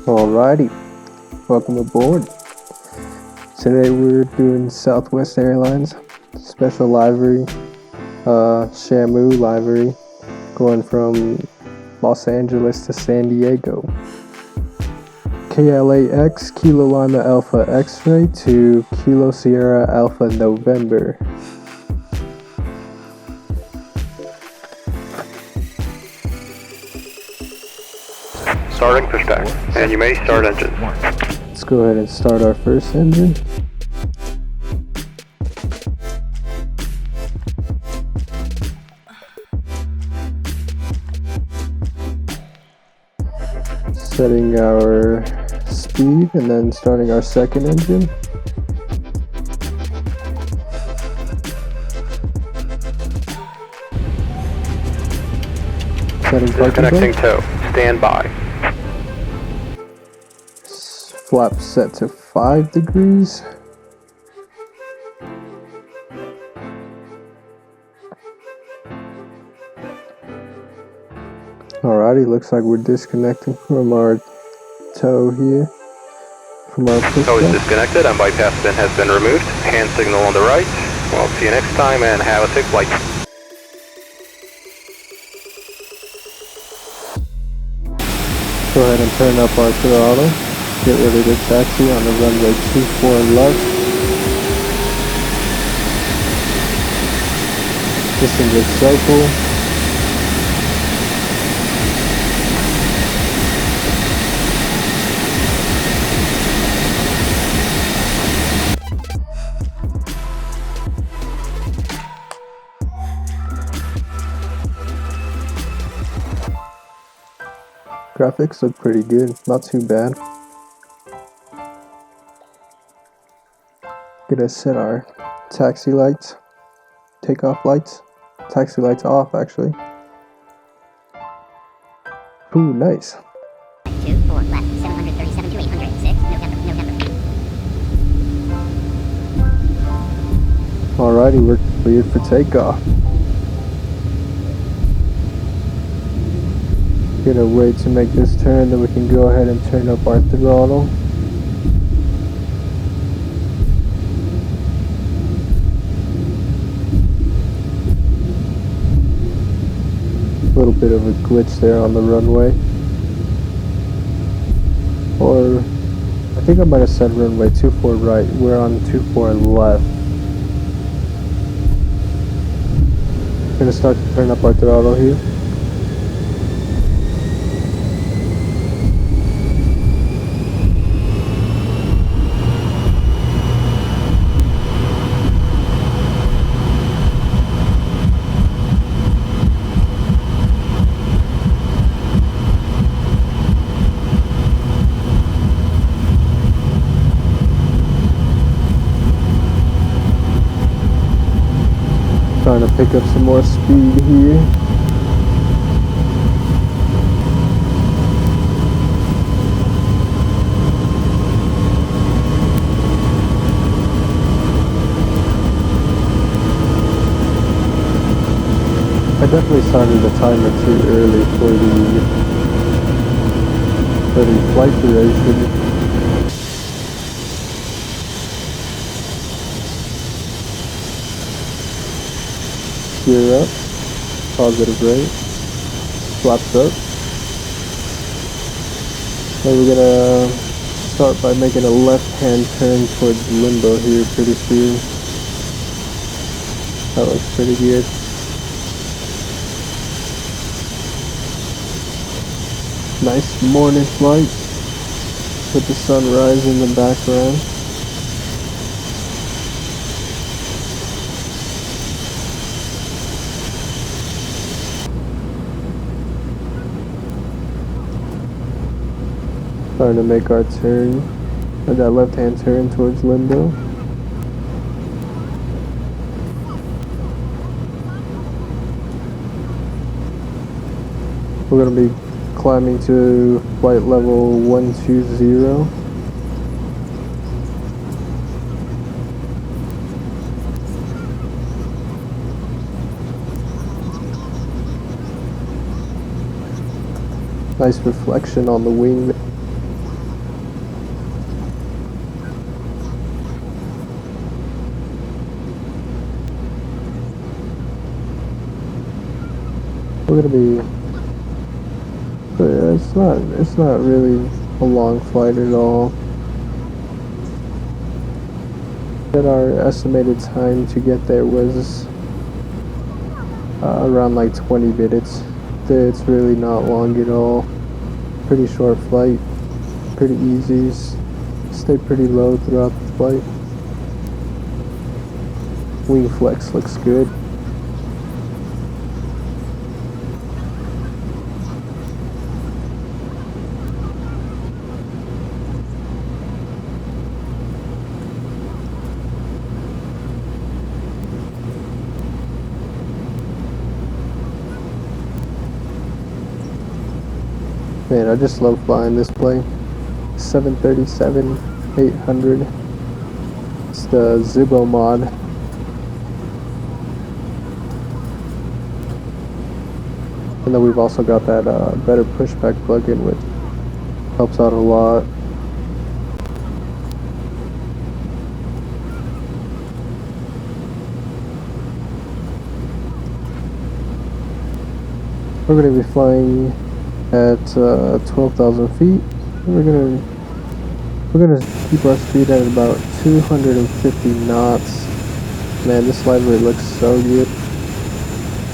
Alrighty, welcome aboard. Today we're doing Southwest Airlines special livery, Shamu livery, going from Los Angeles to San Diego. KLAX, Kilo Lima Alpha X-Ray to Kilo Sierra Alpha November. Starting pushback, and you may start engine. Let's go ahead and start our first engine. Setting our speed and then starting our second engine. Setting Disconnecting tow. Stand by. Flap set to 5 degrees. Alrighty, looks like we're disconnecting from our tow here. From our push Tow is step. disconnected and bypass bin has been removed. Hand signal on the right. Well, see you next time and have a safe flight. Go ahead and turn up our throttle. Get ready to taxi on the runway 24 left. Disengage cycle. Graphics look pretty good, not too bad. Gonna set our taxi lights, takeoff lights, taxi lights off actually. Ooh, nice. 24 left, 737 to 806, November. Alrighty, we're cleared for takeoff. Gonna wait to make this turn, then we can go ahead and turn up our throttle. A little bit of a glitch there on the runway. Or, I think I might have said runway 24 right. We're on 24 left. Gonna start to turn up our throttle here. Trying to pick up some more speed here. I definitely started the timer too early for the flight duration. Gear up, positive rate, flaps up. Then we're gonna start by making a left-hand turn towards limbo here pretty soon. That looks pretty good. Nice morning flight with the sunrise in the background. Starting to make our turn, or that left-hand turn towards limbo. We're going to be climbing to flight level 120. Nice reflection on the wing. we're gonna be, it's not really a long flight at all. But our estimated time to get there was around like 20 minutes. It's really not long at all. Pretty short flight, pretty easy. Stay pretty low throughout the flight. Wing flex looks good. Man, I just love flying this plane. 737-800. It's the Zibo mod. And then we've also got that better pushback plugin, which helps out a lot. We're going to be flying at 12,000 feet. We're gonna keep our speed at about 250 knots. Man, this livery looks so good.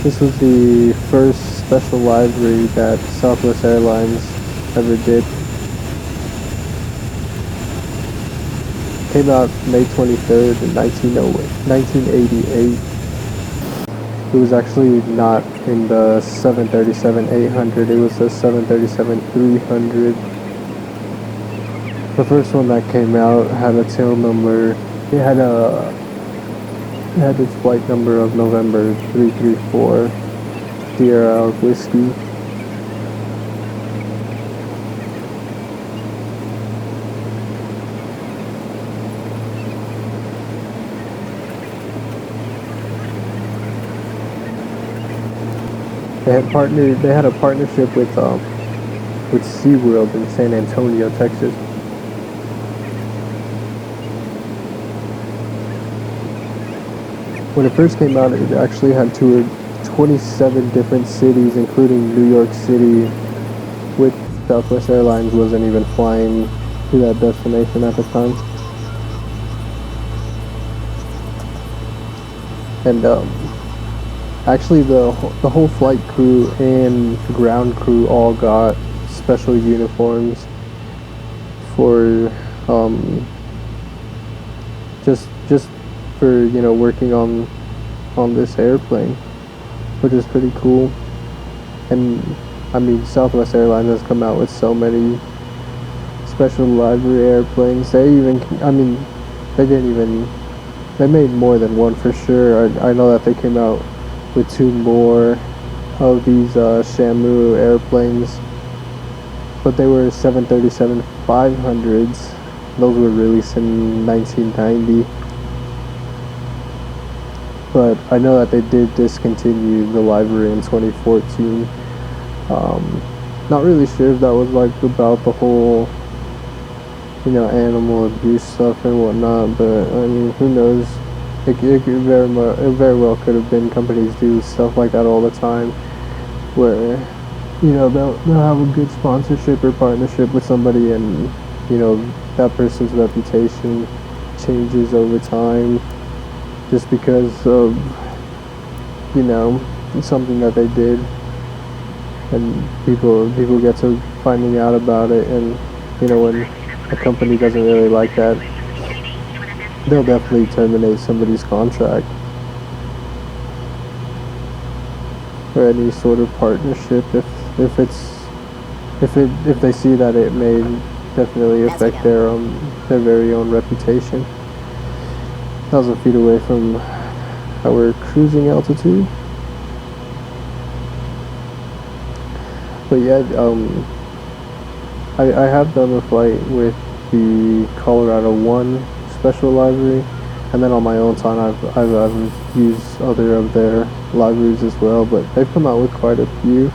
This was the first special livery that Southwest Airlines ever did. Came out May 23rd in 1988. It was actually not in the 737-800, it was the 737-300. The first one that came out had a tail number, it had its flight number of November 334, Sierra Whiskey. They had a partnership with SeaWorld in San Antonio, Texas. When it first came out, it actually had toured 27 different cities, including New York City, which Southwest Airlines wasn't even flying to that destination at the time. And actually, the whole flight crew and ground crew all got special uniforms for just for, you know, working on this airplane, which is pretty cool. And I mean, Southwest Airlines has come out with so many special livery airplanes. They made more than one for sure. I know that they came out with 2 more of these Shamu airplanes, but they were 737-500s. Those were released in 1990. But I know that they did discontinue the livery in 2014. Not really sure if that was like about the whole, you know, animal abuse stuff and whatnot, but I mean, who knows? It very well could have been. Companies do stuff like that all the time, where, you know, they'll have a good sponsorship or partnership with somebody, and, you know, that person's reputation changes over time just because of, you know, something that they did, and people get to finding out about it, and, you know, when a company doesn't really like that, they'll definitely terminate somebody's contract or any sort of partnership if they see that it may definitely affect their very own reputation. 1,000 feet away from our cruising altitude. But yeah, I have done a flight with the Colorado 1 special livery, and then on my own time I've used other of their liveries as well, but they've come out with quite a few.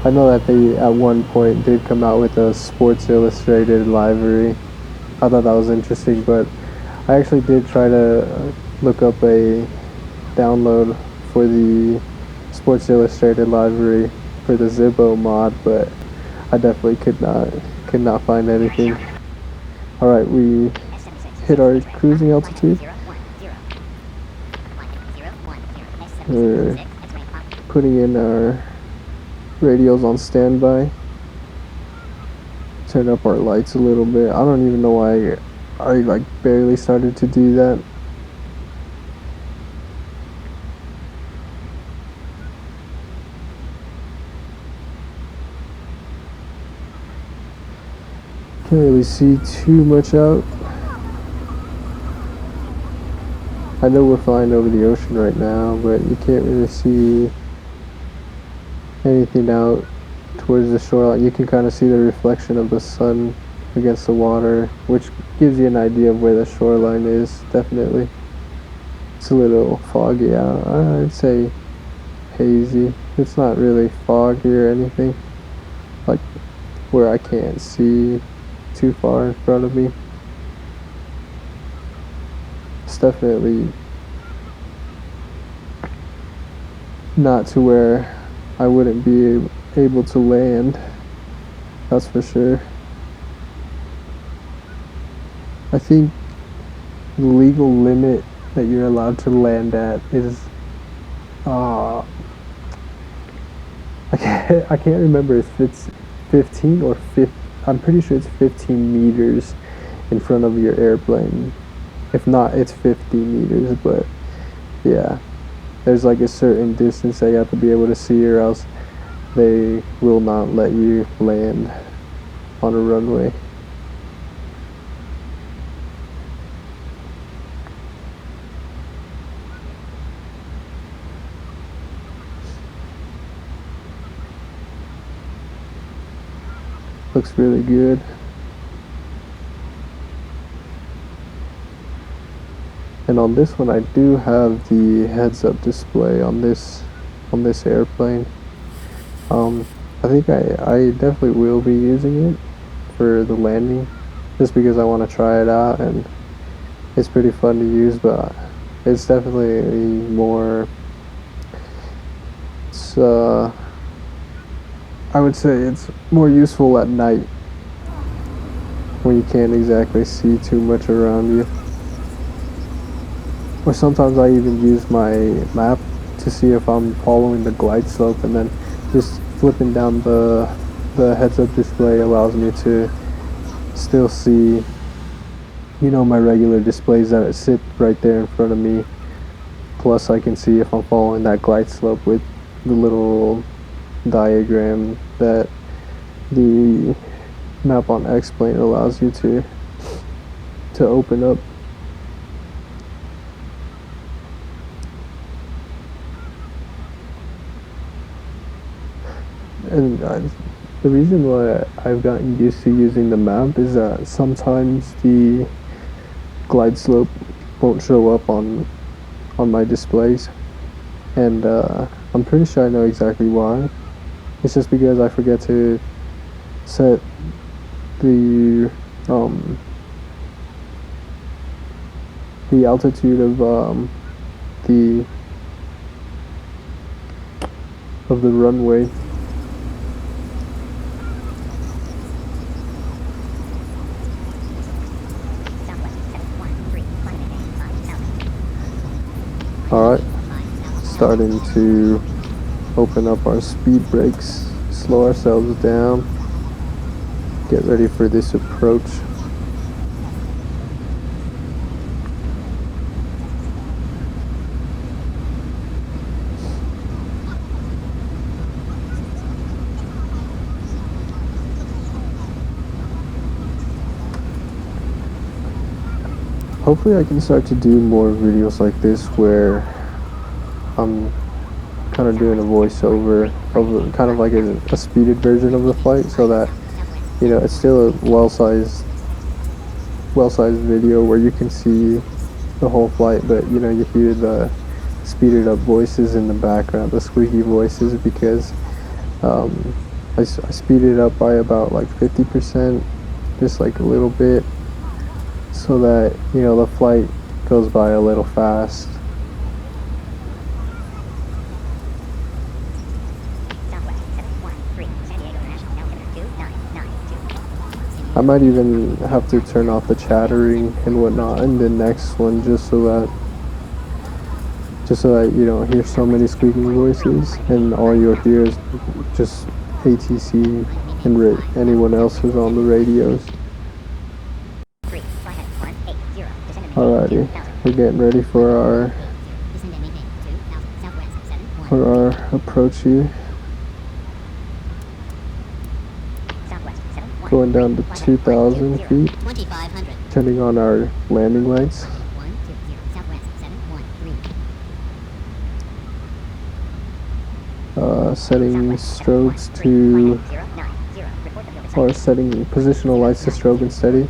I know that they at one point did come out with a Sports Illustrated livery. I thought that was interesting, but I actually did try to look up a download for the Sports Illustrated livery for the Zibo mod, but I definitely could not find anything. Alright, we hit our cruising altitude. We're putting in our radios on standby. Turn up our lights a little bit. I don't even know why I like barely started to do that. Can't really see too much out. I know we're flying over the ocean right now, but you can't really see anything out towards the shoreline. You can kind of see the reflection of the sun against the water, which gives you an idea of where the shoreline is. Definitely. It's a little foggy out. I'd say hazy. It's not really foggy or anything, like where I can't see too far in front of me. It's definitely not to where I wouldn't be able to land, that's for sure. I think the legal limit that you're allowed to land at is I can't remember if it's 15 or 50. I'm pretty sure it's 15 meters in front of your airplane. If not, it's 50 meters, but yeah, there's like a certain distance that you have to be able to see, or else they will not let you land on a runway. Looks really good. And on this one, I do have the heads-up display on this airplane. I think I definitely will be using it for the landing, just because I want to try it out, and it's pretty fun to use. But it's definitely more. I would say it's more useful at night when you can't exactly see too much around you. Or sometimes I even use my map to see if I'm following the glide slope, and then just flipping down the heads-up display allows me to still see, you know, my regular displays that sit right there in front of me. Plus I can see if I'm following that glide slope with the little diagram that the map on X-Plane allows you to open up. And the reason why I've gotten used to using the map is that sometimes the glide slope won't show up on my displays, and I'm pretty sure I know exactly why. It's just because I forget to set the altitude of the runway. Alright, starting to open up our speed brakes, slow ourselves down, get ready for this approach. Hopefully I can start to do more videos like this where I'm kind of doing a voiceover of kind of like a speeded version of the flight, so that, you know, it's still a well-sized video where you can see the whole flight, but you know, you hear the speeded up voices in the background, the squeaky voices, because I speeded up by about like 50%, just like a little bit, so that, you know, the flight goes by a little fast. I might even have to turn off the chattering and whatnot in the next one just so that you don't hear so many squeaking voices and all you'll hear is just ATC and anyone else who's on the radios. Alrighty, we're getting ready for our approach here. Going down to 2,000 feet, turning on our landing lights. Setting strobes to, or setting positional lights to strobe and steady.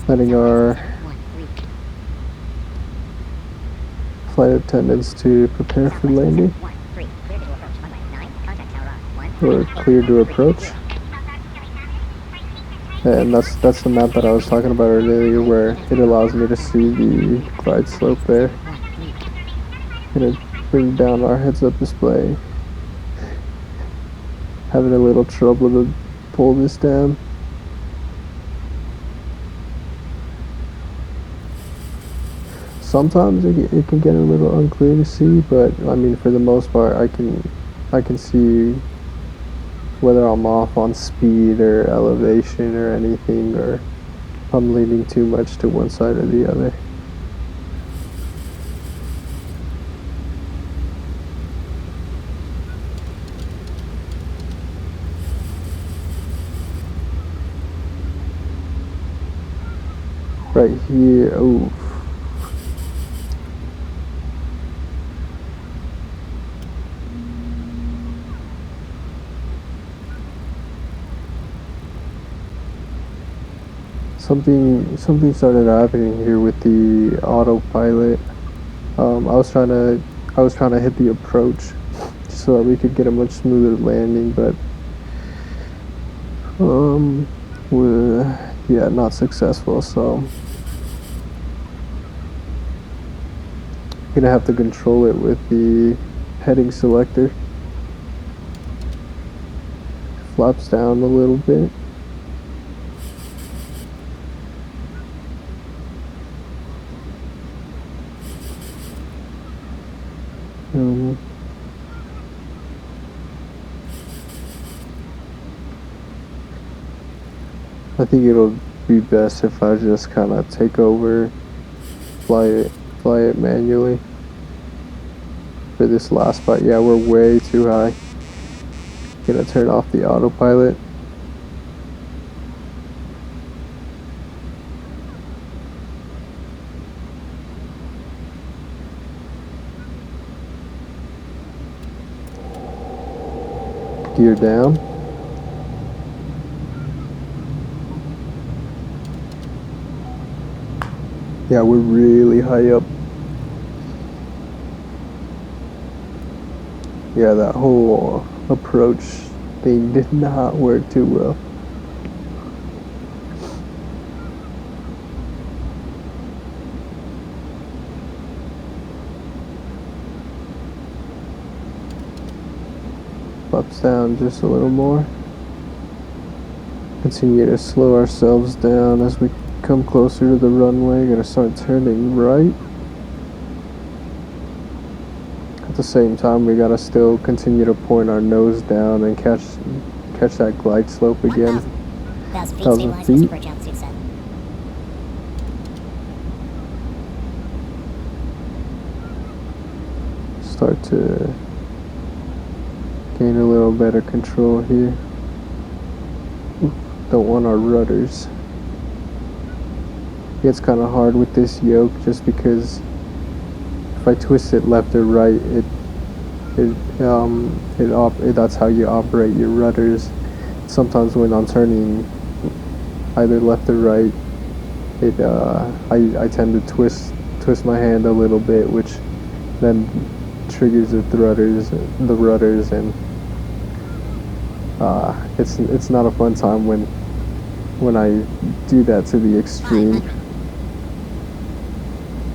Letting our flight attendants to prepare for landing. We're clear to approach. And that's the map that I was talking about earlier, where it allows me to see the glide slope there. Gonna bring down our heads-up display. Having a little trouble to pull this down. Sometimes it can get a little unclear to see, but I mean, for the most part, I can see whether I'm off on speed or elevation or anything, or if I'm leaning too much to one side or the other. Right here, oh. Something started happening here with the autopilot. I was trying to hit the approach so that we could get a much smoother landing, but yeah, not successful. So I'm gonna have to control it with the heading selector. Flaps down a little bit. I think it'll be best if I just kind of take over, fly it manually for this last part. Yeah, we're way too high. Gonna turn off the autopilot. Gear down. Yeah, we're really high up. Yeah, that whole approach thing did not work too well. Flaps down just a little more. Continue to slow ourselves down as we come closer to the runway. Gonna start turning right. At the same time, we gotta still continue to point our nose down and catch that glide slope again. 1,000 feet. Start to gain a little better control here. Don't want our rudders. It gets kind of hard with this yoke just because if I twist it left or right, that's how you operate your rudders. Sometimes when I'm turning either left or right, I tend to twist my hand a little bit, which then triggers the rudders, and it's not a fun time when I do that to the extreme.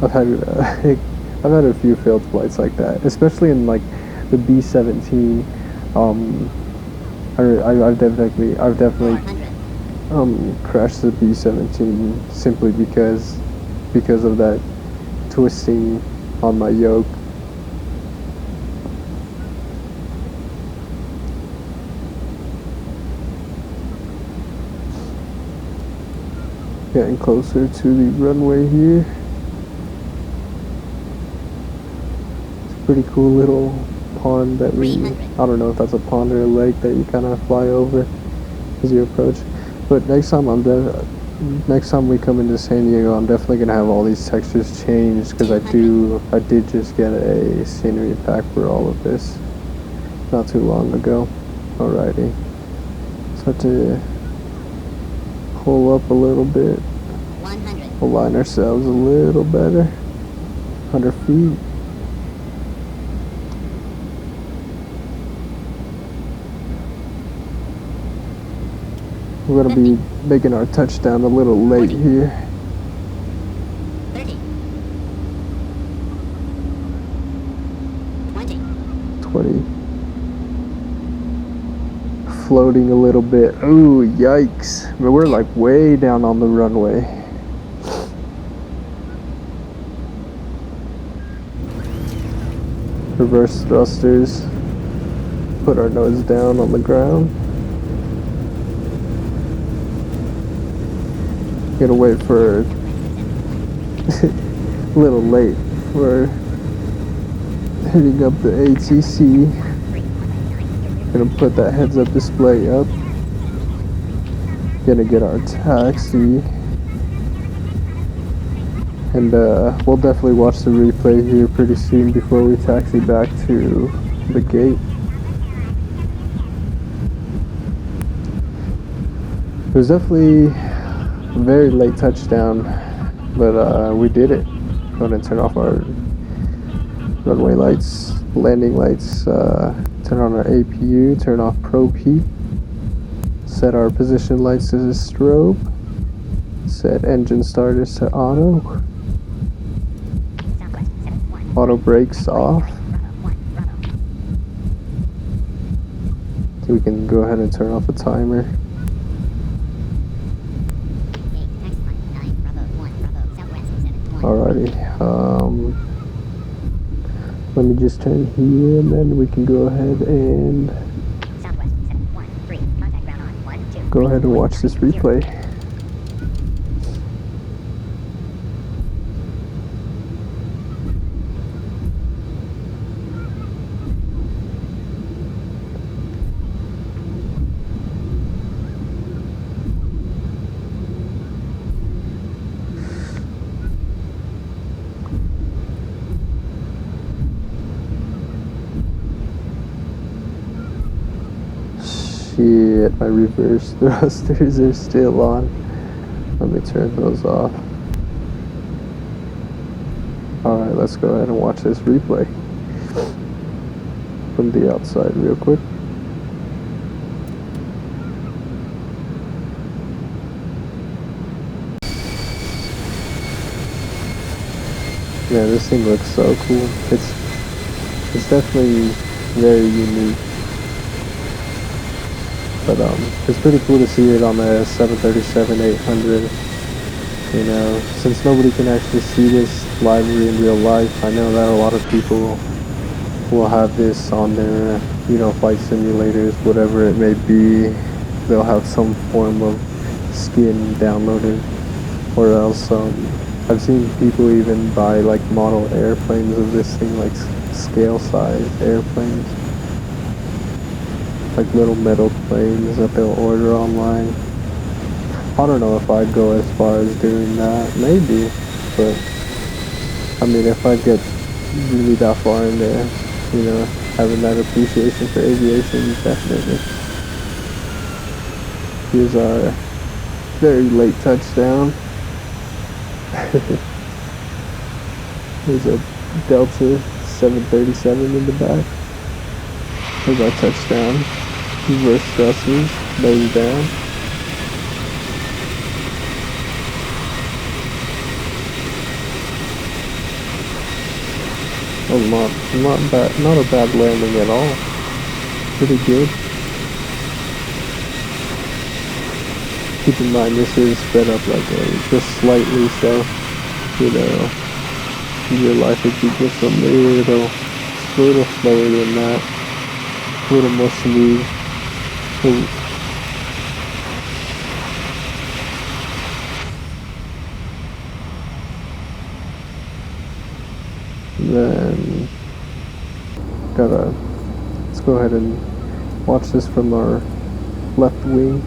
I've had a few failed flights like that, especially in like the B-17. I've definitely 400. crashed the B-17 simply because of that twisting on my yoke. Getting closer to the runway here. It's a pretty cool little pond that we, I don't know if that's a pond or a lake that you kind of fly over as you approach. But next time we come into San Diego, I'm definitely gonna have all these textures changed because I did just get a scenery pack for all of this not too long ago. Alrighty, start to pull up a little bit. 100. Align ourselves a little better. 100 feet. We're gonna be making our touchdown a little late here. 30. 20. 20. Floating a little bit. Ooh, yikes. But we're like way down on the runway. Reverse thrusters. Put our nose down on the ground. Gonna wait for a little late for hitting up the ATC. Gonna put that heads up display up. Gonna get our taxi. And we'll definitely watch the replay here pretty soon before we taxi back to the gate. It was definitely a very late touchdown, but we did it. Go ahead and turn off our runway lights, landing lights, turn on our APU, turn off Pro P, set our position lights to strobe, set engine starters to auto, auto brakes off. So we can go ahead and turn off the timer. Alrighty, let me just turn here and then we can go ahead and watch this replay. Shit, my reverse thrusters are still on. Let me turn those off. Alright, let's go ahead and watch this replay from the outside real quick. Yeah, this thing looks so cool. It's definitely very unique. But it's pretty cool to see it on the 737-800. You know, since nobody can actually see this livery in real life, I know that a lot of people will have this on their, you know, flight simulators, whatever it may be. They'll have some form of skin downloaded, or else I've seen people even buy like model airplanes of this thing, like scale size airplanes. Like little metal planes that they'll order online. I don't know if I'd go as far as doing that, maybe, but I mean, if I get really that far into, you know, having that appreciation for aviation, definitely. Here's our very late touchdown. There's a Delta 737 in the back. Here's our touchdown. Reverse thrusters, nose down. Oh, not a bad landing at all. Pretty good. keep in mind this is sped up like just slightly, so your life would be just a little slower than that, a little more smooth. Then let's go ahead and watch this from our left wing.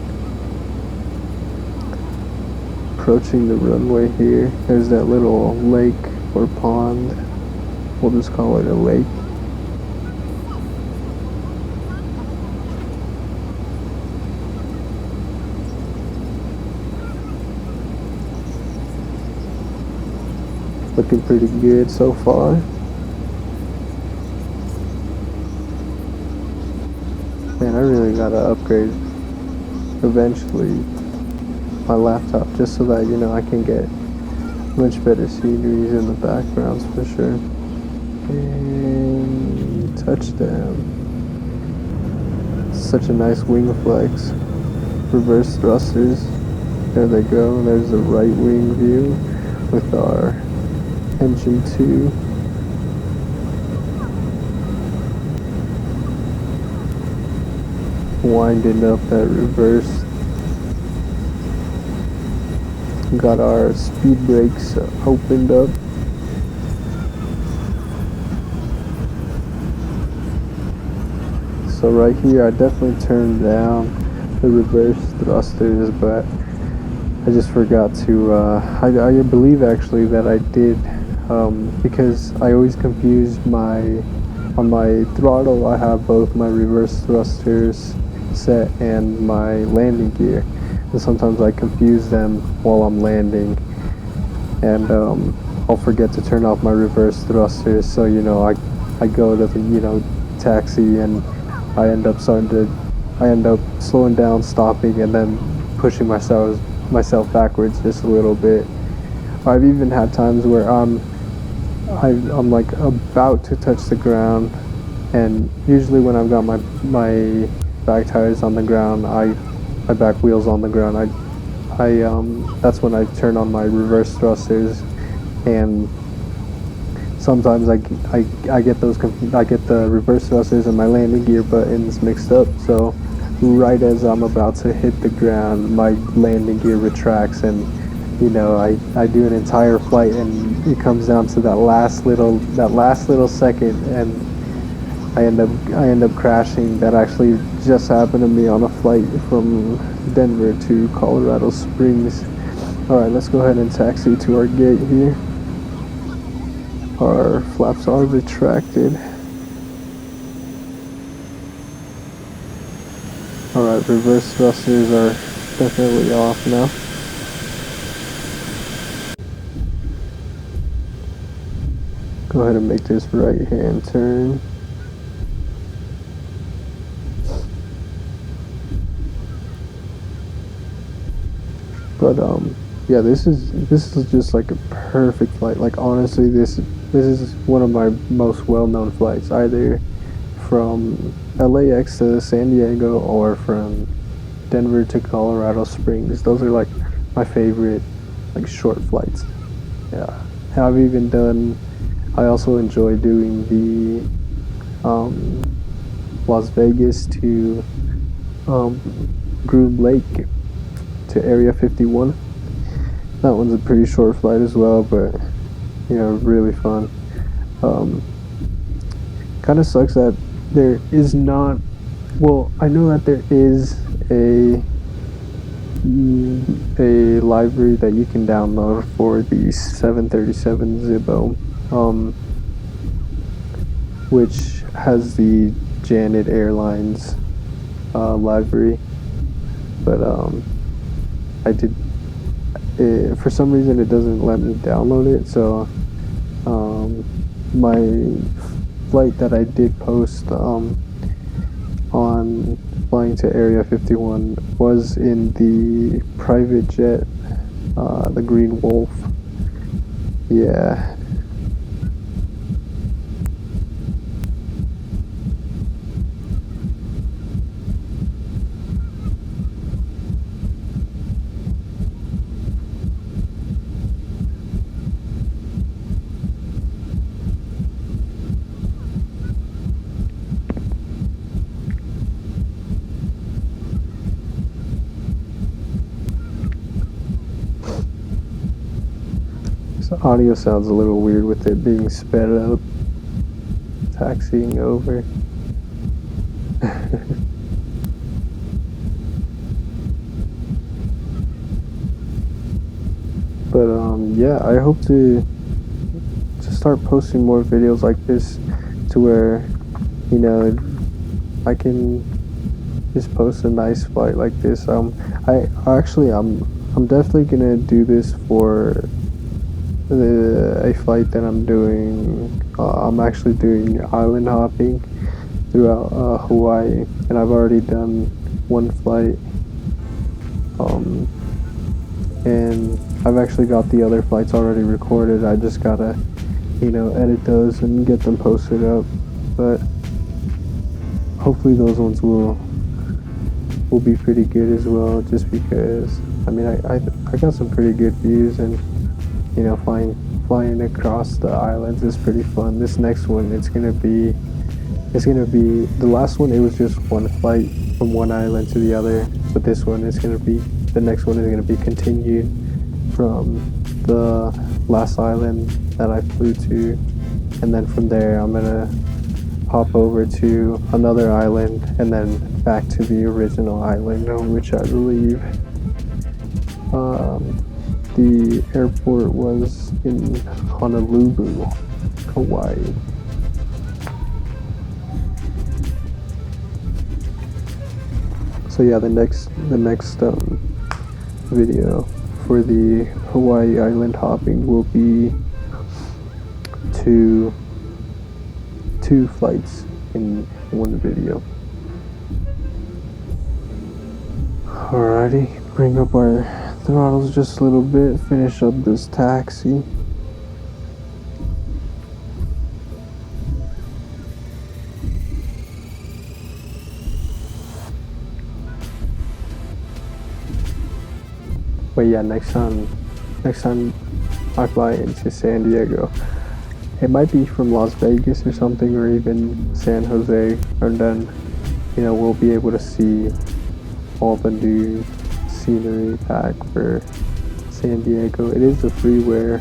Approaching the runway here. There's that little lake or pond. We'll just call it a lake. Looking pretty good so far. Man, I really gotta upgrade eventually my laptop just so that I can get much better sceneries in the backgrounds for sure. And touchdown. Such a nice wing flex. Reverse thrusters. There they go. There's the right wing view with our engine 2. Winding up that reverse. Got our speed brakes opened up. So right here I definitely turned down the reverse thrusters, but I just forgot to I believe actually that I did, because I always confuse on my throttle I have both my reverse thrusters set and my landing gear, and sometimes I confuse them while I'm landing, and I'll forget to turn off my reverse thrusters, so I go to the taxi, and I end up slowing down, stopping, and then pushing myself backwards just a little bit. I've even had times where I'm like about to touch the ground, and usually when I've got my back tires on the ground, my back wheels on the ground, that's when I turn on my reverse thrusters, and sometimes I get the reverse thrusters and my landing gear buttons mixed up, so right as I'm about to hit the ground, my landing gear retracts, and I do an entire flight, and it comes down to that last little second, and I end up crashing. That actually just happened to me on a flight from Denver to Colorado Springs. Alright, let's go ahead and taxi to our gate here. Our flaps are retracted. Alright, reverse thrusters are definitely off now. Go ahead and make this right hand turn. But yeah, this is just like a perfect flight. Like honestly, this is one of my most well-known flights, either from LAX to San Diego or from Denver to Colorado Springs. Those are like my favorite like short flights. Yeah, I also enjoy doing the Las Vegas to Groom Lake to Area 51. That one's a pretty short flight as well, but really fun. Kind of sucks that there is not, well, I know that there is a library that you can download for the 737 Zibo, which has the Janet Airlines library, but for some reason it doesn't let me download it, so my flight that I did post on flying to Area 51 was in the private jet, the Green Wolf. Yeah. Audio sounds a little weird with it being sped up, taxiing over. But yeah, I hope to start posting more videos like this, to where, you know, I can just post a nice flight like this. I'm definitely gonna do this for a flight that I'm doing. I'm actually doing island hopping throughout Hawaii, and I've already done one flight. And I've actually got the other flights already recorded. I just gotta, edit those and get them posted up. But hopefully those ones will be pretty good as well. Just because, I mean, I got some pretty good views, and flying across the islands is pretty fun. This next one, it's gonna be the last one. It was just one flight from one island to the other, but this one is gonna be the next one is gonna be continued from the last island that I flew to, and then from there I'm gonna hop over to another island and then back to the original island, which I believe the airport was in Honolulu, Hawaii. So yeah, the next video for the Hawaii island hopping will be two flights in one video. Alrighty, bring up our throttles just a little bit, finish up this taxi. But yeah, next time I fly into San Diego, it might be from Las Vegas or something, or even San Jose, and then we'll be able to see all the new scenery pack for San Diego. It is a freeware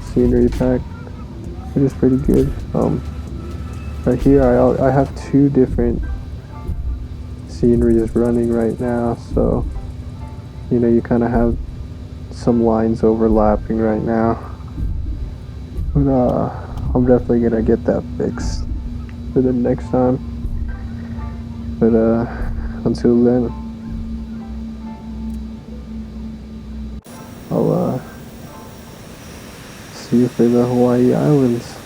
scenery pack. It is pretty good. Right here I have two different sceneries running right now, so you kind of have some lines overlapping right now, but I'm definitely gonna get that fixed for the next time. But until then, I'll see you for the Hawaii Islands,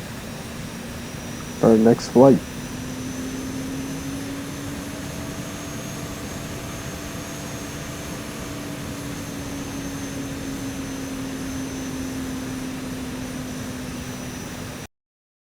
our next flight.